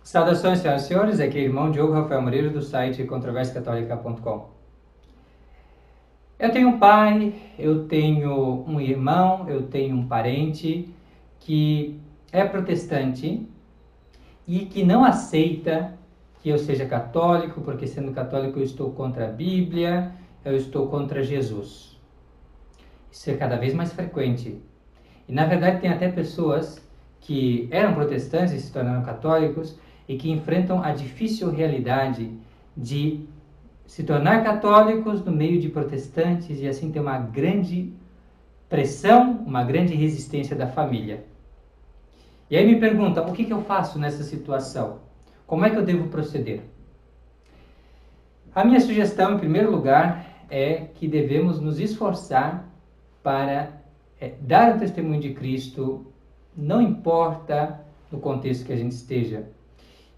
Saudações, senhoras e senhores, aqui é o irmão Diogo Rafael Moreira do site controversiacatólica.com. Eu tenho um pai, eu tenho um irmão, eu tenho um parente que é protestante e que não aceita que eu seja católico, porque sendo católico eu estou contra a Bíblia, eu estou contra Jesus. Isso é cada vez mais frequente. E na verdade tem até pessoas que eram protestantes e se tornaram católicos e que enfrentam a difícil realidade de se tornar católicos no meio de protestantes e assim ter uma grande pressão, uma grande resistência da família. E aí me perguntam, o que eu faço nessa situação? Como é que eu devo proceder? A minha sugestão, em primeiro lugar, é que devemos nos esforçar para dar o testemunho de Cristo, não importa no contexto que a gente esteja.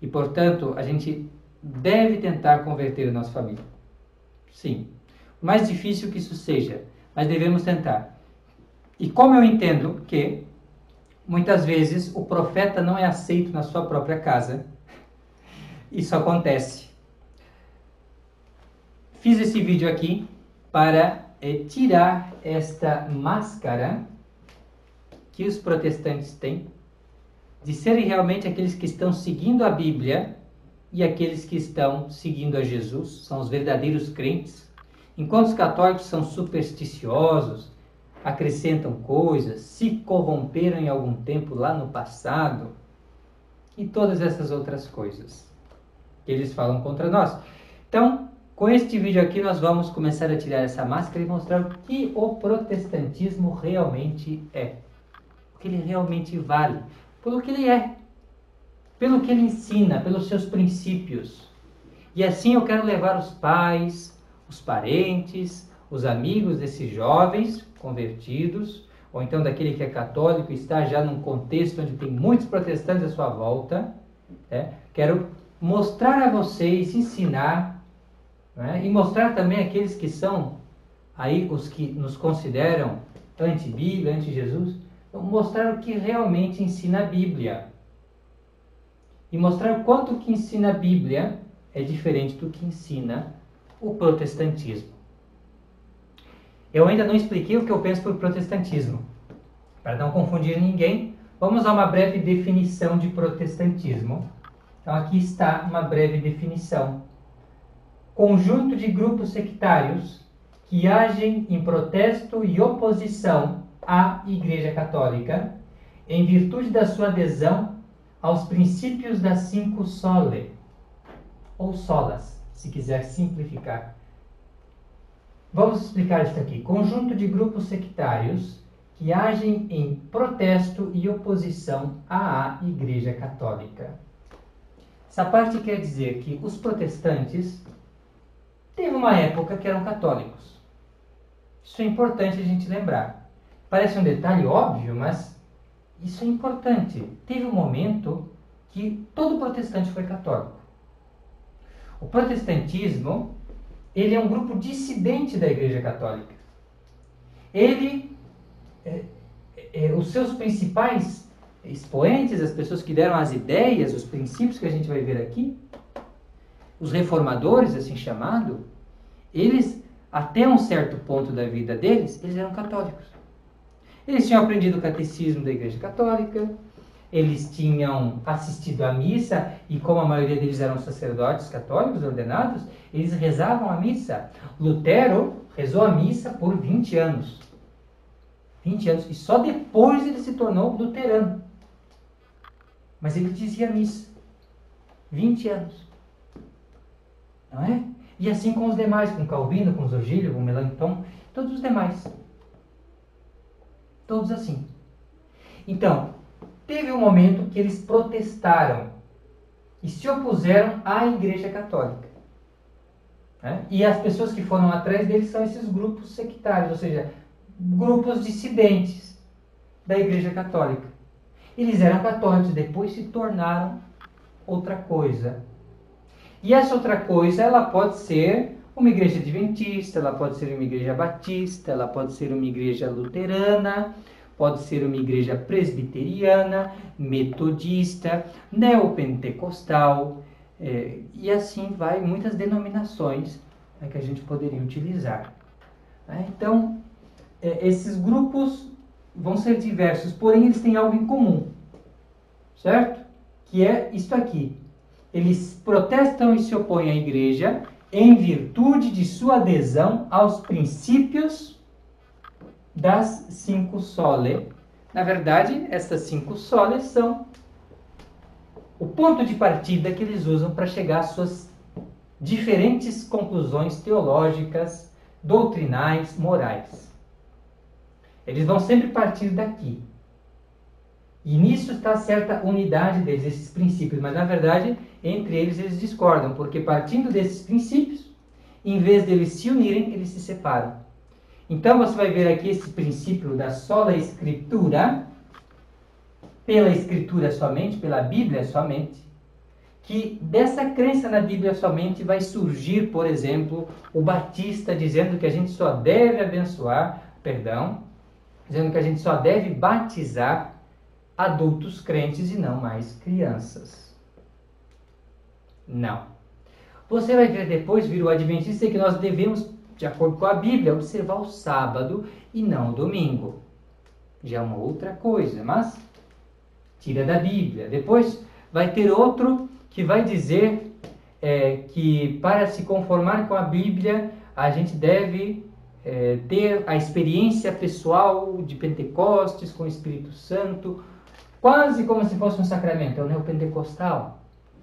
E, portanto, a gente deve tentar converter a nossa família. Sim, o mais difícil que isso seja, mas devemos tentar. E como eu entendo que muitas vezes o profeta não é aceito na sua própria casa, isso acontece. Fiz esse vídeo aqui para tirar esta máscara que os protestantes têm de serem realmente aqueles que estão seguindo a Bíblia e aqueles que estão seguindo a Jesus, são os verdadeiros crentes, enquanto os católicos são supersticiosos, acrescentam coisas, se corromperam em algum tempo lá no passado e todas essas outras coisas que eles falam contra nós. Então, com este vídeo aqui nós vamos começar a tirar essa máscara e mostrar o que o protestantismo realmente é, o que ele realmente vale, pelo que ele é, pelo que ele ensina, pelos seus princípios. E assim eu quero levar os pais, os parentes, os amigos desses jovens convertidos, ou então daquele que é católico e está já num contexto onde tem muitos protestantes à sua volta. Quero mostrar a vocês, ensinar, e mostrar também aqueles que são aí os que nos consideram anti-Bíblia, anti-Jesus, mostrar o que realmente ensina a Bíblia. E mostrar o quanto o que ensina a Bíblia é diferente do que ensina o protestantismo. Eu ainda não expliquei o que eu penso por protestantismo. Para não confundir ninguém, vamos a uma breve definição de protestantismo. Então aqui está uma breve definição. Conjunto de grupos sectários que agem em protesto e oposição à Igreja Católica, em virtude da sua adesão aos princípios das 5 sole, ou solas, se quiser simplificar. Vamos explicar isso aqui. Conjunto de grupos sectários que agem em protesto e oposição à Igreja Católica. Essa parte quer dizer que os protestantes teve uma época que eram católicos. Isso é importante a gente lembrar. Parece um detalhe óbvio, mas isso é importante. Teve um momento que todo protestante foi católico. O protestantismo, ele é um grupo dissidente da Igreja Católica. Os seus principais expoentes, as pessoas que deram as ideias, os princípios que a gente vai ver aqui, os reformadores, assim chamado, eles, até um certo ponto da vida deles, eles eram católicos. Eles tinham aprendido o catecismo da Igreja Católica, eles tinham assistido à missa, e como a maioria deles eram sacerdotes católicos ordenados, eles rezavam a missa. Lutero rezou a missa por 20 anos. 20 anos, e só depois ele se tornou luterano. Mas ele dizia a missa. 20 anos. Não é? E assim com os demais, com Calvino, com Zogílio, com Melanchthon, todos os demais. Todos assim. Então, teve um momento que eles protestaram e se opuseram à Igreja Católica. E as pessoas que foram atrás deles são esses grupos sectários, ou seja, grupos dissidentes da Igreja Católica. Eles eram católicos, depois se tornaram outra coisa. E essa outra coisa, ela pode ser uma igreja adventista, ela pode ser uma igreja batista, ela pode ser uma igreja luterana, pode ser uma igreja presbiteriana, metodista, neopentecostal, e assim vai, muitas denominações que a gente poderia utilizar. Então, esses grupos vão ser diversos, porém eles têm algo em comum, certo? Que é isto aqui. Eles protestam e se opõem à igreja em virtude de sua adesão aos princípios das 5 sole. Na verdade, essas 5 soles são o ponto de partida que eles usam para chegar às suas diferentes conclusões teológicas, doutrinais, morais. Eles vão sempre partir daqui. E nisso está certa unidade deles, esses princípios. Mas, na verdade, entre eles discordam, porque partindo desses princípios, em vez de eles se unirem, eles se separam. Então, você vai ver aqui esse princípio da sola escritura, pela escritura somente, pela Bíblia somente, que dessa crença na Bíblia somente vai surgir, por exemplo, o Batista dizendo que a gente só deve dizendo que a gente só deve batizar adultos crentes e não mais crianças. Não. Você vai ver depois, vir o Adventista, que nós devemos, de acordo com a Bíblia, observar o sábado e não o domingo. Já é uma outra coisa, mas tira da Bíblia. Depois vai ter outro que vai dizer que para se conformar com a Bíblia, a gente deve ter a experiência pessoal de Pentecostes com o Espírito Santo, quase como se fosse um sacramento. É o neopentecostal,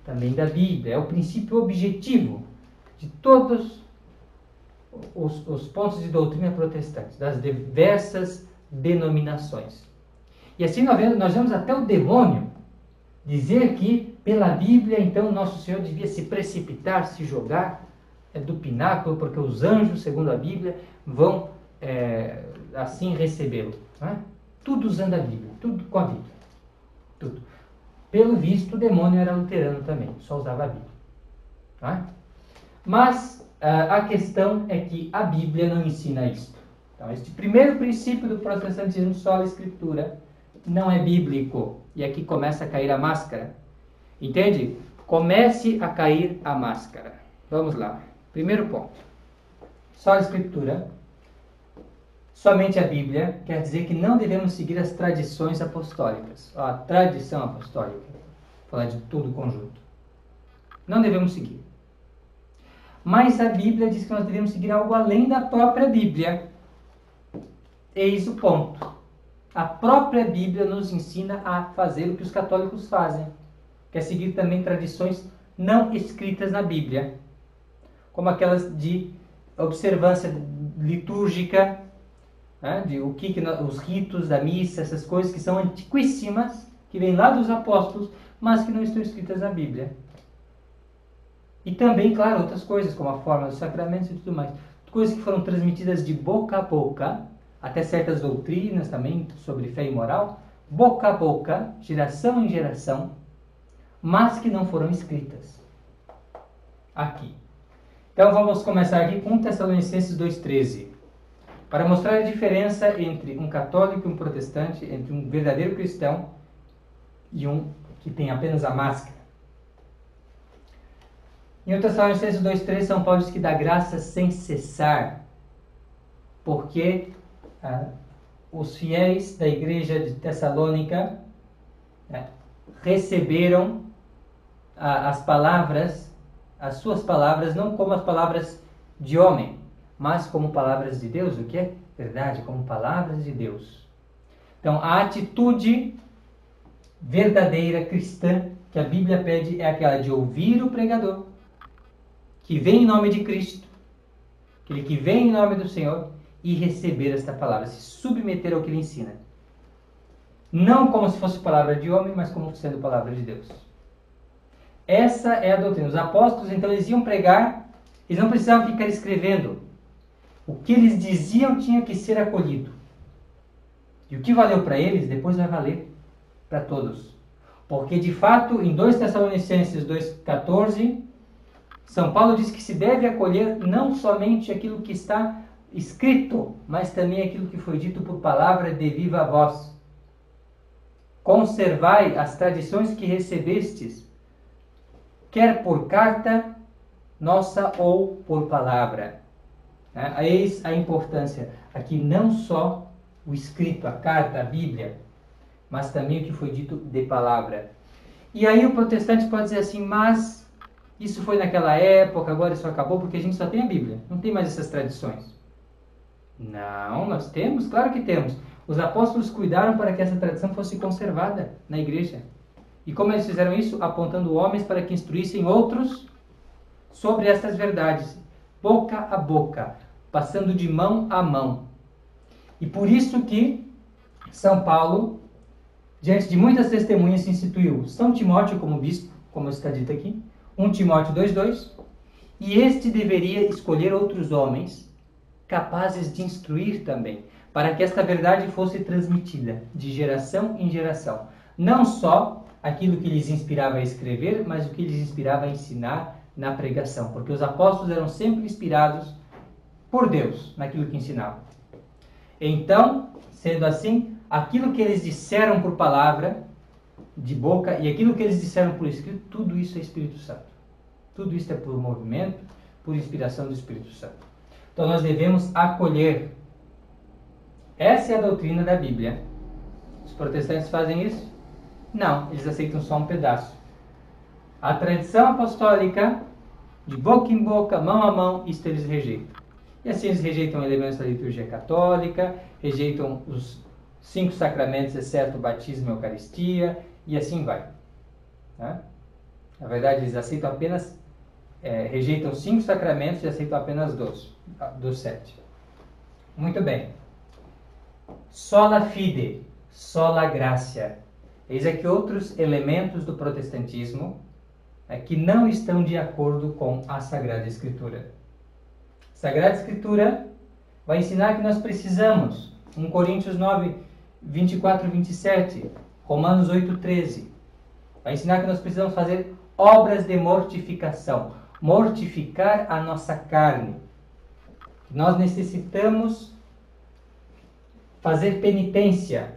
também da Bíblia. É o princípio objetivo de todos os pontos de doutrina protestantes, das diversas denominações. E assim nós vemos até o demônio dizer que, pela Bíblia, então, Nosso Senhor devia se precipitar, se jogar do pináculo, porque os anjos, segundo a Bíblia, vão assim recebê-lo. Tudo usando a Bíblia, tudo com a Bíblia. Tudo. Pelo visto, o demônio era luterano também, só usava a Bíblia. Mas a questão é que a Bíblia não ensina isto. Então, este primeiro princípio do protestantismo, sola escritura, não é bíblico. E aqui começa a cair a máscara. Entende? Comece a cair a máscara. Vamos lá. Primeiro ponto. Sola escritura, somente a Bíblia, quer dizer que não devemos seguir as tradições apostólicas. A tradição apostólica. Vou falar de todo o conjunto. Não devemos seguir. Mas a Bíblia diz que nós devemos seguir algo além da própria Bíblia. Eis o ponto. A própria Bíblia nos ensina a fazer o que os católicos fazem, que é seguir também tradições não escritas na Bíblia, como aquelas de observância litúrgica, de os ritos da missa, essas coisas que são antiquíssimas, que vêm lá dos apóstolos, mas que não estão escritas na Bíblia. E também, claro, outras coisas, como a forma dos sacramentos e tudo mais. Coisas que foram transmitidas de boca a boca, até certas doutrinas também sobre fé e moral, boca a boca, geração em geração, mas que não foram escritas aqui. Então vamos começar aqui com 1 Tessalonicenses 2,13, para mostrar a diferença entre um católico e um protestante, entre um verdadeiro cristão e um que tem apenas a máscara. Em 1 Tessalonicenses 2,13, São Paulo diz que dá graça sem cessar, porque os fiéis da igreja de Tessalônica receberam as suas palavras, não como as palavras de homem, mas como palavras de Deus, o que é verdade, como palavras de Deus. Então, a atitude verdadeira cristã que a Bíblia pede é aquela de ouvir o pregador, que vem em nome de Cristo, aquele que vem em nome do Senhor, e receber esta palavra, se submeter ao que ele ensina. Não como se fosse palavra de homem, mas como sendo palavra de Deus. Essa é a doutrina. Os apóstolos, então, eles iam pregar, eles não precisavam ficar escrevendo. O que eles diziam tinha que ser acolhido. E o que valeu para eles, depois vai valer para todos. Porque, de fato, em 2 Tessalonicenses 2,14, São Paulo diz que se deve acolher não somente aquilo que está escrito, mas também aquilo que foi dito por palavra de viva voz. Conservai as tradições que recebestes, quer por carta nossa ou por palavra. Eis a importância. Aqui não só o escrito, a carta, a Bíblia, mas também o que foi dito de palavra. E aí o protestante pode dizer assim, mas isso foi naquela época, agora isso acabou, porque a gente só tem a Bíblia, não tem mais essas tradições. Não, nós temos, claro que temos. Os apóstolos cuidaram para que essa tradição fosse conservada na igreja. E como eles fizeram isso? Apontando homens para que instruíssem outros sobre essas verdades, boca a boca, passando de mão a mão. E por isso que São Paulo, diante de muitas testemunhas, instituiu São Timóteo como bispo, como está dito aqui, 1 Timóteo 2,2, e este deveria escolher outros homens capazes de instruir também, para que esta verdade fosse transmitida de geração em geração. Não só aquilo que lhes inspirava a escrever, mas o que lhes inspirava a ensinar na pregação, porque os apóstolos eram sempre inspirados por Deus naquilo que ensinavam. Então, sendo assim, aquilo que eles disseram por palavra, de boca, e aquilo que eles disseram por escrito, tudo isso é Espírito Santo. Tudo isso é por movimento, por inspiração do Espírito Santo. Então nós devemos acolher. Essa é a doutrina da Bíblia. Os protestantes fazem isso? Não, eles aceitam só um pedaço. A tradição apostólica, de boca em boca, mão a mão, isso eles rejeitam. E assim eles rejeitam elementos da liturgia católica, rejeitam os 5 sacramentos, exceto o batismo e a Eucaristia, e assim vai. Na verdade, eles aceitam apenas, rejeitam 5 sacramentos e aceitam apenas dos 7. Muito bem. Sola fide, sola gratia. Eis aqui outros elementos do protestantismo que não estão de acordo com a Sagrada Escritura. A Sagrada Escritura vai ensinar que nós precisamos, 1 Coríntios 9, 24 e 27, Romanos 8, 13, vai ensinar que nós precisamos fazer obras de mortificação, mortificar a nossa carne. Nós necessitamos fazer penitência,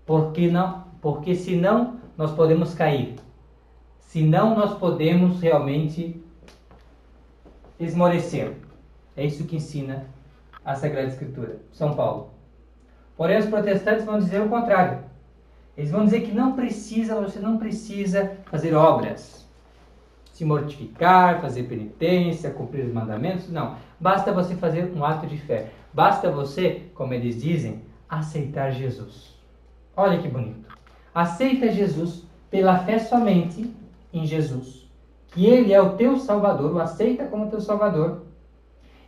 porque senão nós podemos cair, senão nós podemos realmente esmorecer. É isso que ensina a Sagrada Escritura, São Paulo. Porém, os protestantes vão dizer o contrário. Eles vão dizer que você não precisa fazer obras, se mortificar, fazer penitência, cumprir os mandamentos. Não, basta você fazer um ato de fé. Basta você, como eles dizem, aceitar Jesus. Olha que bonito. Aceita Jesus pela fé somente em Jesus, que Ele é o teu Salvador, o aceita como teu Salvador.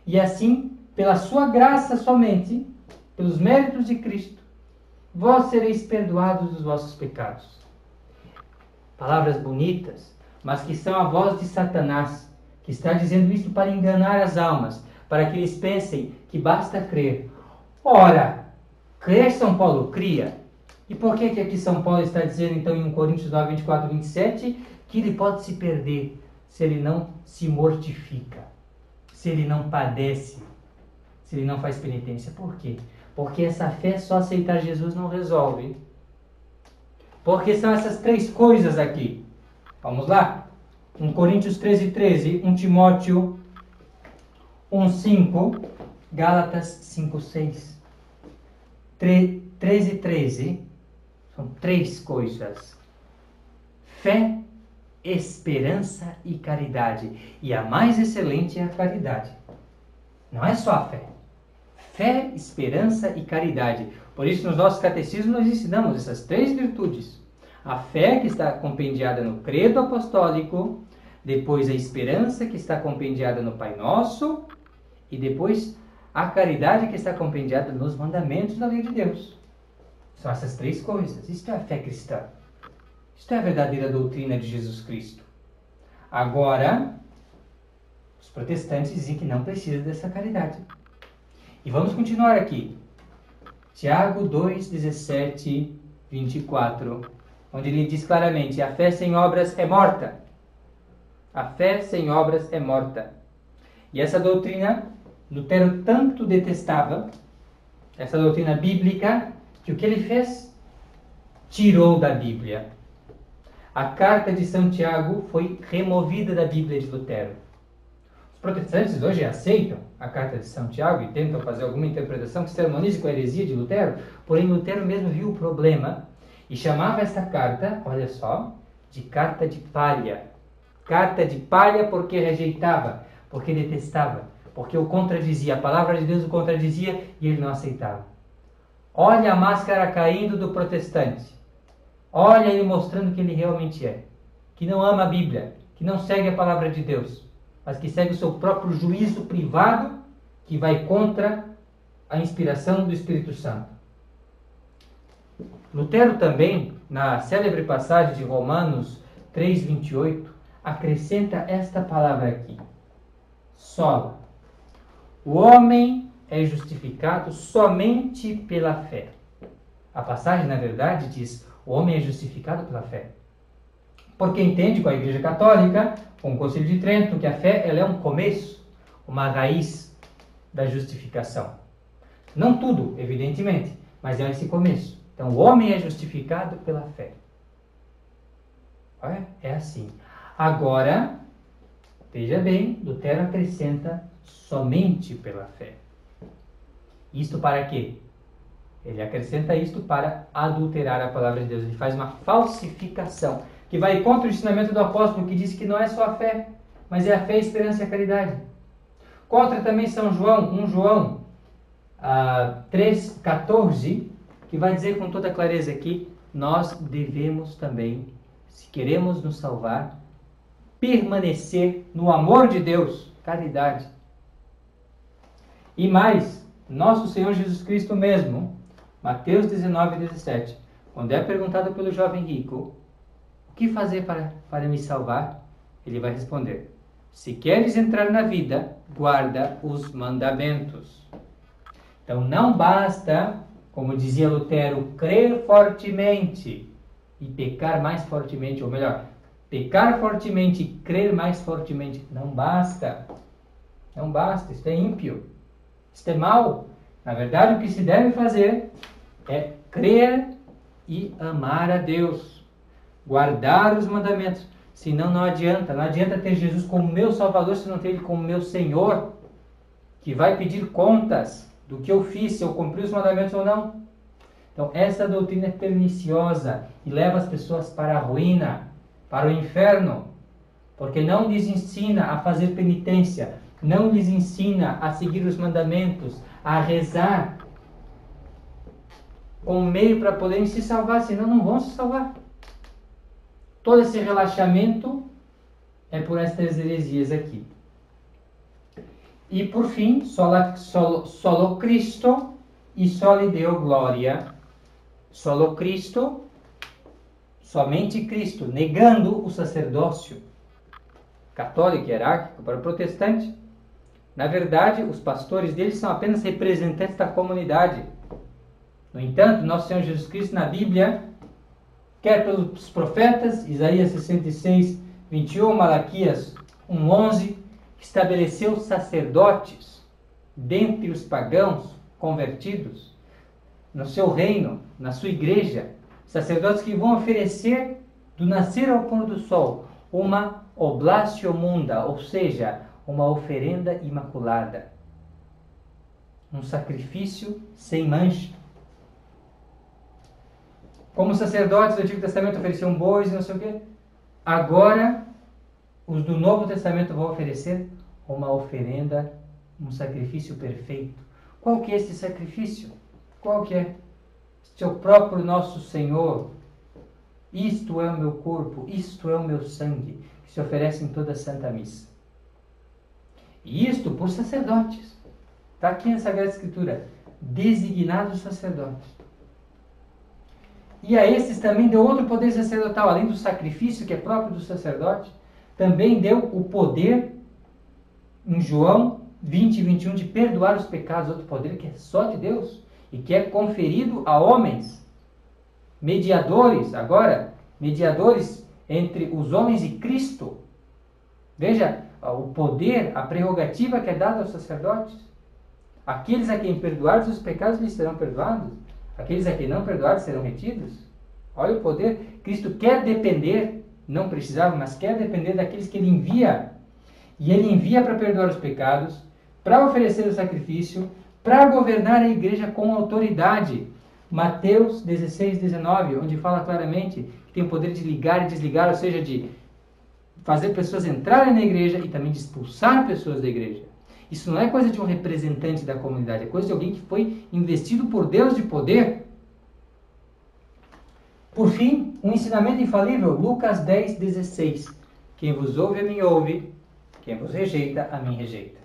E assim, pela sua graça somente, pelos méritos de Cristo, vós sereis perdoados dos vossos pecados. Palavras bonitas, mas que são a voz de Satanás, que está dizendo isso para enganar as almas, para que eles pensem que basta crer. Ora, crer São Paulo cria. E por que aqui São Paulo está dizendo, então, em 1 Coríntios 9, 24 e 27, que ele pode se perder se ele não se mortifica, se ele não padece, se ele não faz penitência? Por quê? Porque essa fé, só aceitar Jesus não resolve. Porque são essas 3 coisas aqui. Vamos lá? 1 Coríntios 13, 13, 1 Timóteo 1, 5, Gálatas 5, 6. 13, 13, são 3 coisas. Fé, esperança e caridade. E a mais excelente é a caridade. Não é só a fé. Fé, esperança e caridade. Por isso, nos nossos catecismos, nós ensinamos essas 3 virtudes. A fé, que está compendiada no credo apostólico, depois a esperança, que está compendiada no Pai Nosso, e depois a caridade, que está compendiada nos mandamentos da lei de Deus. São essas 3 coisas. Isto é a fé cristã. Isto é a verdadeira doutrina de Jesus Cristo. Agora, os protestantes dizem que não precisa dessa caridade. E vamos continuar aqui. Tiago 2, 17, 24, onde ele diz claramente: a fé sem obras é morta. A fé sem obras é morta. E essa doutrina Lutero tanto detestava essa doutrina bíblica que o que ele fez? Tirou da Bíblia. A carta de Santiago foi removida da Bíblia de Lutero. Os protestantes hoje aceitam a carta de Santiago e tentam fazer alguma interpretação que se harmonize com a heresia de Lutero, porém Lutero mesmo viu o problema e chamava esta carta, olha só, de carta de palha. Carta de palha porque rejeitava, porque detestava, porque o contradizia, a palavra de Deus o contradizia e ele não aceitava. Olha a máscara caindo do protestante. Olha ele mostrando que ele realmente é. Que não ama a Bíblia, que não segue a palavra de Deus, mas que segue o seu próprio juízo privado, que vai contra a inspiração do Espírito Santo. Lutero também, na célebre passagem de Romanos 3:28, acrescenta esta palavra aqui. Sola. O homem é justificado somente pela fé. A passagem, na verdade, diz: o homem é justificado pela fé. Porque entende com a Igreja Católica, com o Concílio de Trento, que a fé ela é um começo, uma raiz da justificação. Não tudo, evidentemente, mas é esse começo. Então, o homem é justificado pela fé. É assim. Agora, veja bem, Lutero acrescenta somente pela fé. Isto para quê? Ele acrescenta isto para adulterar a palavra de Deus. Ele faz uma falsificação, que vai contra o ensinamento do apóstolo, que diz que não é só a fé, mas é a fé, a esperança e a caridade. Contra também São João, 1 João 3,14, que vai dizer com toda clareza que nós devemos também, se queremos nos salvar, permanecer no amor de Deus, caridade. E mais, nosso Senhor Jesus Cristo mesmo, Mateus 19:17, quando é perguntado pelo jovem rico, o que fazer para me salvar? Ele vai responder: se queres entrar na vida, guarda os mandamentos. Então não basta, como dizia Lutero, crer fortemente e pecar mais fortemente, ou melhor, pecar fortemente e crer mais fortemente. Não basta. Não basta, isso é ímpio. Isso é mal. Na verdade, o que se deve fazer é crer e amar a Deus. Guardar os mandamentos. Senão não adianta. Não adianta ter Jesus como meu Salvador se não ter Ele como meu Senhor, que vai pedir contas do que eu fiz, se eu cumpri os mandamentos ou não. Então, essa doutrina é perniciosa e leva as pessoas para a ruína, para o inferno, porque não lhes ensina a fazer penitência, não lhes ensina a seguir os mandamentos, a rezar como meio para poderem se salvar, senão não vão se salvar. Todo esse relaxamento é por estas heresias aqui. E por fim, solo Cristo e soli Deo Gloria. Solo Cristo, somente Cristo, negando o sacerdócio católico e hierárquico para o protestante. Na verdade, os pastores deles são apenas representantes da comunidade. No entanto, nosso Senhor Jesus Cristo na Bíblia, quer pelos profetas, Isaías 66:21, Malaquias 1:11, estabeleceu sacerdotes dentre os pagãos convertidos no seu reino, na sua igreja, sacerdotes que vão oferecer do nascer ao pôr do sol uma oblatio munda, ou seja, uma oferenda imaculada, um sacrifício sem mancha. Como os sacerdotes do Antigo Testamento ofereciam bois e não sei o quê, agora os do Novo Testamento vão oferecer uma oferenda, um sacrifício perfeito. Qual que é esse sacrifício? Qual que é? Este é o próprio nosso Senhor. Isto é o meu corpo, isto é o meu sangue, que se oferece em toda a Santa Missa. E isto por sacerdotes. Está aqui na Sagrada Escritura. Designados sacerdotes. E a esses também deu outro poder sacerdotal, além do sacrifício que é próprio do sacerdote, também deu o poder, em João 20:21, de perdoar os pecados, outro poder que é só de Deus e que é conferido a homens, mediadores, agora, mediadores entre os homens e Cristo. Veja o poder, a prerrogativa que é dada aos sacerdotes. Aqueles a quem perdoares os pecados lhes serão perdoados. Aqueles a quem não perdoares serão retidos. Olha o poder. Cristo quer depender, não precisava, mas quer depender daqueles que Ele envia. E Ele envia para perdoar os pecados, para oferecer o sacrifício, para governar a igreja com autoridade. Mateus 16, 19, onde fala claramente que tem o poder de ligar e desligar, ou seja, de fazer pessoas entrarem na igreja e também de expulsar pessoas da igreja. Isso não é coisa de um representante da comunidade, é coisa de alguém que foi investido por Deus de poder. Por fim, um ensinamento infalível, Lucas 10, 16. Quem vos ouve, a mim ouve. Quem vos rejeita, a mim rejeita.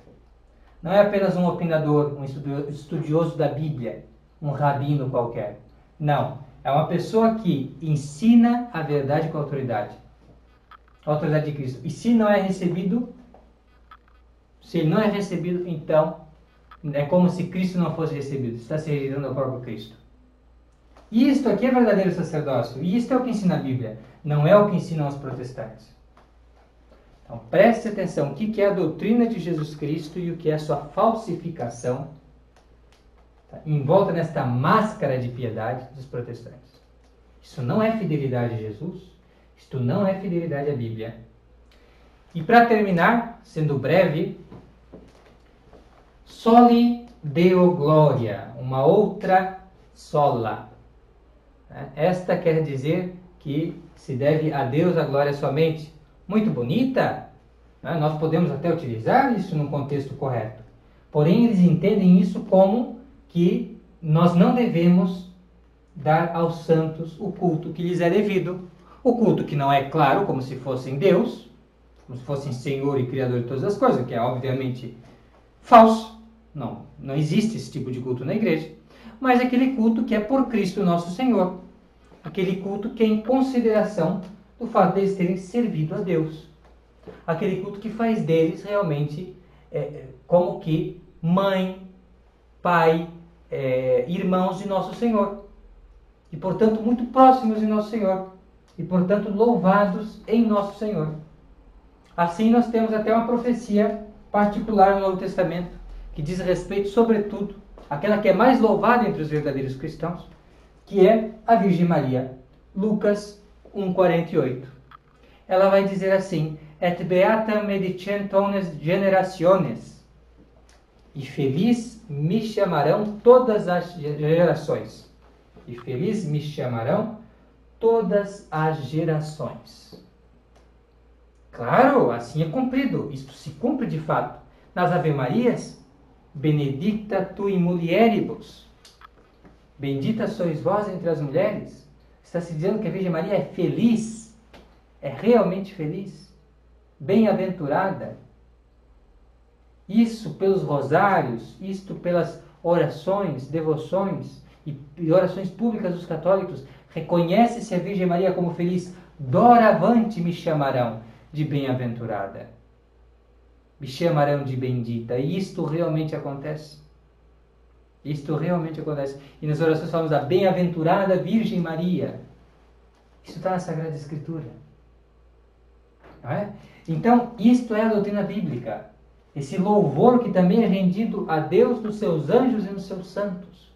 Não é apenas um opinador, um estudioso da Bíblia, um rabino qualquer. Não. É uma pessoa que ensina a verdade com autoridade. A autoridade de Cristo. E se não é recebido, se ele não é recebido, então é como se Cristo não fosse recebido. Está se rejeitando ao próprio Cristo. E isto aqui é verdadeiro sacerdócio. E isto é o que ensina a Bíblia. Não é o que ensinam os protestantes. Então preste atenção. O que é a doutrina de Jesus Cristo e o que é a sua falsificação envolta nesta máscara de piedade dos protestantes. Isso não é fidelidade a Jesus. Isto não é fidelidade à Bíblia. E para terminar, sendo breve, soli deo gloria, uma outra sola. Esta quer dizer que se deve a Deus a glória somente. Muito bonita, nós podemos até utilizar isso no contexto correto. Porém, eles entendem isso como que nós não devemos dar aos santos o culto que lhes é devido. O culto que não é claro, como se fossem Deus, como se fossem Senhor e Criador de todas as coisas, que é obviamente falso. Não existe esse tipo de culto na igreja. Mas aquele culto que é por Cristo nosso Senhor. Aquele culto que é em consideração do fato de eles terem servido a Deus. Aquele culto que faz deles realmente como que mãe, pai, irmãos de nosso Senhor. E portanto muito próximos de nosso Senhor. E portanto louvados em nosso Senhor. Assim nós temos até uma profecia particular no Novo Testamento que diz respeito sobretudo àquela que é mais louvada entre os verdadeiros cristãos, que é a Virgem Maria. Lucas 1,48. Ela vai dizer assim: Et beata medicentones generationes. E feliz me chamarão todas as gerações. E feliz me chamarão todas as gerações. Claro, assim é cumprido. Isto se cumpre de fato. Nas Ave Marias, benedicta tu in mulieribus. Bendita sois vós entre as mulheres. Está se dizendo que a Virgem Maria é feliz. É realmente feliz. Bem-aventurada. Isso pelos rosários, isto pelas orações, devoções e orações públicas dos católicos. Reconhece-se a Virgem Maria como feliz. Doravante me chamarão de bem-aventurada. Me chamarão de bendita. E isto realmente acontece. Isto realmente acontece. E nas orações falamos da bem-aventurada Virgem Maria. Isso está na Sagrada Escritura. Não é? Então, isto é a doutrina bíblica. Esse louvor que também é rendido a Deus nos seus anjos e nos seus santos.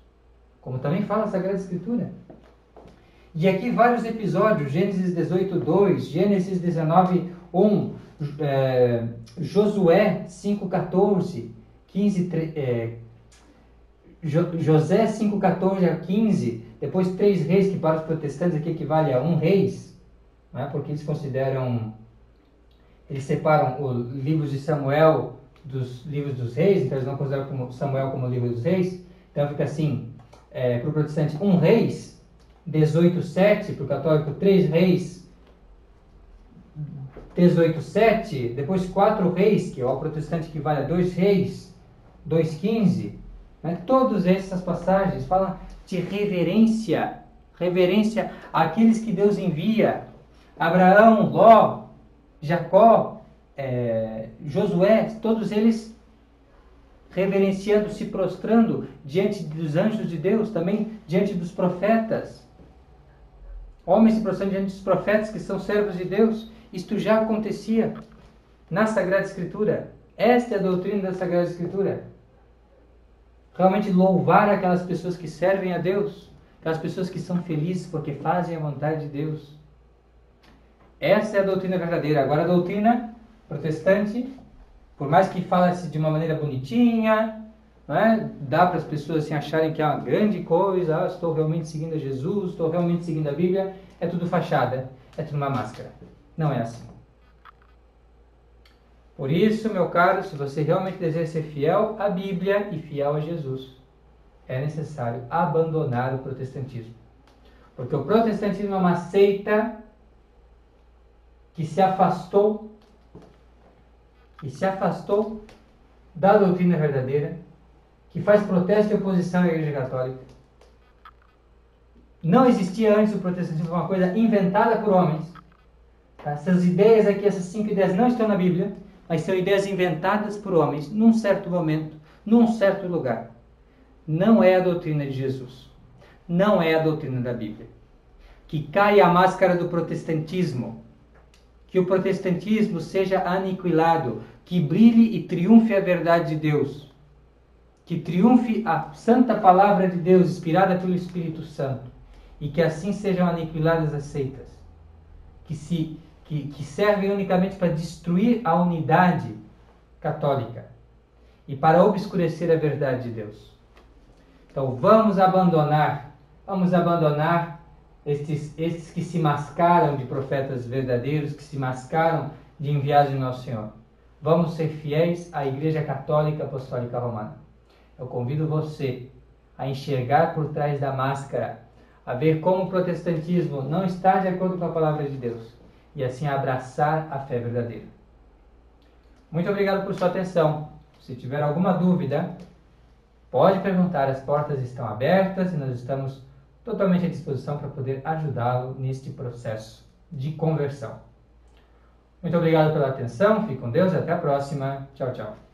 Como também fala a Sagrada Escritura. E aqui vários episódios. Gênesis 18:2, Gênesis 19:1, Josué 5:14, 15, José 5:14 a 15, depois 3 reis, que para os protestantes aqui equivale a 1 reis, né? Porque eles consideram, eles separam os livros de Samuel dos livros dos reis, então eles não consideram Samuel como livro dos reis, então fica assim, para o protestante 1 reis, 18:7, para o católico 3 reis, 18:7, depois 4 reis, que ao protestante equivale a 2 reis, 2:15, né? Todas essas passagens falam de reverência àqueles que Deus envia. Abraão, Ló, Jacó, Josué, todos eles reverenciando, se prostrando diante dos anjos de Deus, também diante dos profetas. Homens se prostrando diante dos profetas que são servos de Deus. Isto já acontecia na Sagrada Escritura. Esta é a doutrina da Sagrada Escritura. realmente louvar aquelas pessoas que servem a Deus, aquelas pessoas que são felizes porque fazem a vontade de Deus. Essa é a doutrina verdadeira. Agora, a doutrina protestante, por mais que fale-se de uma maneira bonitinha, não é? Dá para as pessoas assim, acharem que é uma grande coisa, estou realmente seguindo a Jesus, estou realmente seguindo a Bíblia, é tudo fachada, é tudo uma máscara. Não é assim. Por isso, meu caro, se você realmente deseja ser fiel à Bíblia e fiel a Jesus, é necessário abandonar o protestantismo. Porque o protestantismo é uma seita que se afastou da doutrina verdadeira, que faz protesto e oposição à Igreja Católica. Não existia antes o protestantismo, uma coisa inventada por homens. Tá? Essas ideias aqui, essas 5 ideias não estão na Bíblia, mas são ideias inventadas por homens num certo momento, num certo lugar. Não é a doutrina de Jesus. Não é a doutrina da Bíblia. Que caia a máscara do protestantismo. Que o protestantismo seja aniquilado. Que brilhe e triunfe a verdade de Deus. Que triunfe a santa palavra de Deus, inspirada pelo Espírito Santo. E que assim sejam aniquiladas as seitas. Que servem unicamente para destruir a unidade católica e para obscurecer a verdade de Deus. Então vamos abandonar estes que se mascaram de profetas verdadeiros, que se mascaram de enviados de Nosso Senhor. Vamos ser fiéis à Igreja Católica Apostólica Romana. Eu convido você a enxergar por trás da máscara, a ver como o protestantismo não está de acordo com a palavra de Deus e assim abraçar a fé verdadeira. Muito obrigado por sua atenção. Se tiver alguma dúvida, pode perguntar, as portas estão abertas e nós estamos totalmente à disposição para poder ajudá-lo neste processo de conversão. Muito obrigado pela atenção, fique com Deus e até a próxima. Tchau, tchau.